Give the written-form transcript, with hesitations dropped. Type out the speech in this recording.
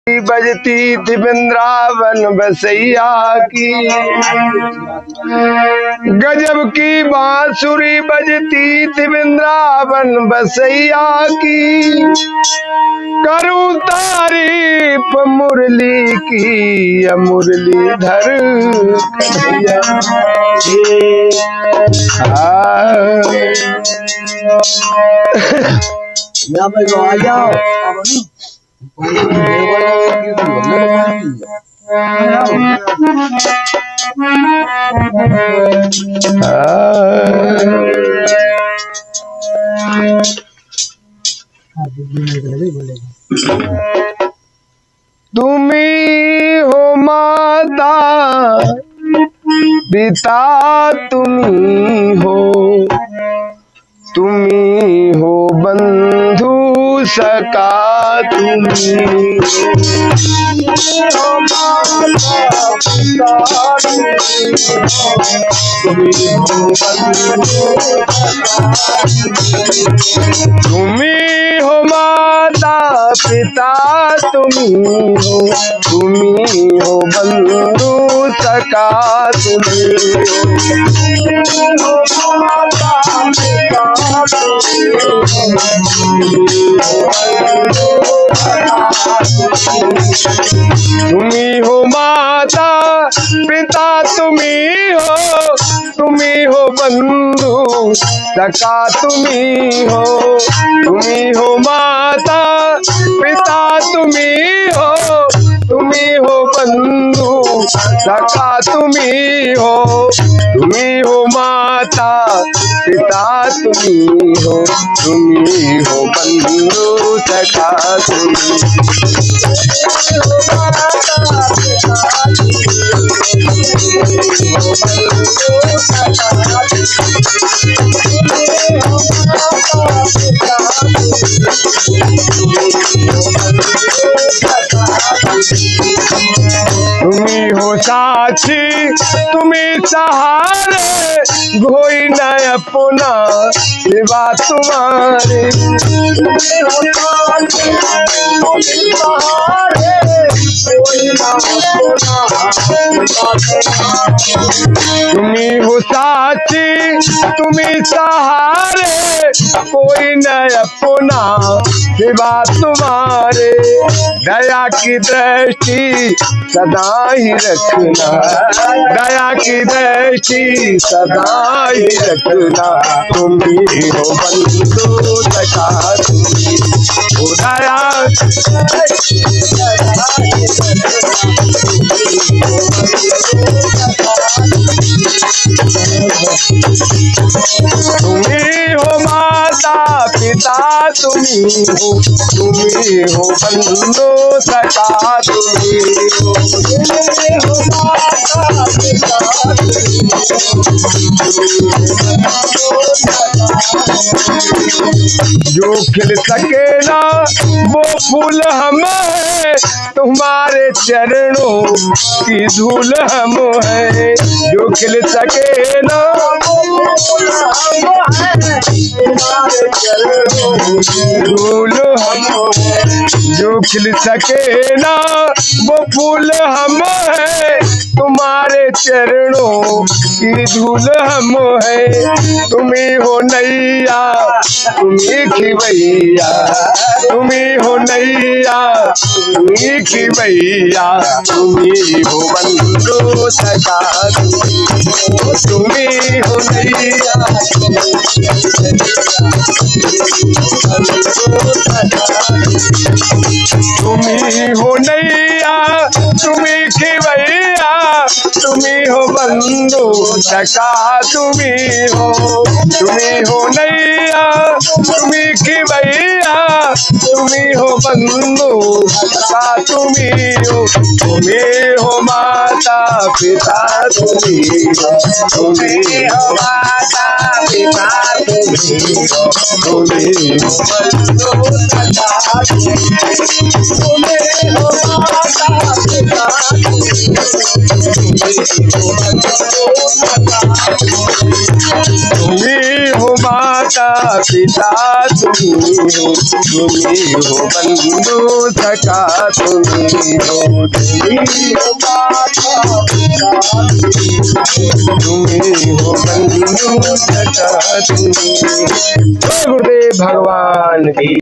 बजती थी वृंदावन बसैया की, गजब की बांसुरी बजती थी वृंदावन बसैया की। करूं तारीफ मुरली की, मुरलीधर कन्हैया आ जाओ। तुम्ही हो माता पिता, तुम्ही हो बंधु सका, तुम्ही हो माता पिता, तुम्ही हो बंधु तुम्ही हो माता पिता, तुम्ही हो बंधु सका, तुम्ही हो माता पिता, तुम्ही हो माता पिता, तुम्ही हो बंधु सका, तुम्ही हो माता पिता, तुम्ही हो बंधु सका, तुम्ही हो माता पिता, तुम्ही हो बंधु सका, तुम्ही तुम्ही हो साक्षी, तुम्ही सहारे, कोई न अपना सिवा तुम्हारे। तुम्ही हो साक्षी, तुम्ही सहारे, कोई न अपना तुम्ही हो साक्षी, तुम्ही सहारे, कोई न अपना सिवा तुम्हारे। दया की दृष्टि सदा ही रखना, दया की दृष्टि सदा ही रखना, तुम्ही हो बंधु सका, तुम्ही हो दया तुम्ही हो माता पिता, तुम्ही हो बंधु सका, तुम्ही हो माता पिता, जो खिल सके ना वो फूल हम है, तुम्हारे चरणों की धूल हम है। जो खिल सके ना वो फूल हम है, तुम्हारे चरणों की धूल हम है। जो खिल सके ना वो फूल हम है, तुम्हारे चरणों की धूल हम है। तुम्ही हो नैया, तुम्ही खिवैया, तुम्ही हो नैया, तुम्ही खिवैया, तुम्ही हो बंधु सका, तुम्ही हो नैया, तुम्ही हो नैया, तुम्ही खिवैया, तुम्ही हो बंधु सका, तुम्ही हो नैया, तुम्ही खिवैया, तुम्ही हो बंधु सका, तुम्ही हो माता पिता, तुम्ही हो माता पिता, तुम्ही हो बंधु सका, तुम्ही हो माता पिता, तुम्ही हो माता पिता, तुम्ही हो बंधु सखा तुम्ही हो बंधु सखा तुम्ही। जय गुरुदेव भगवान की।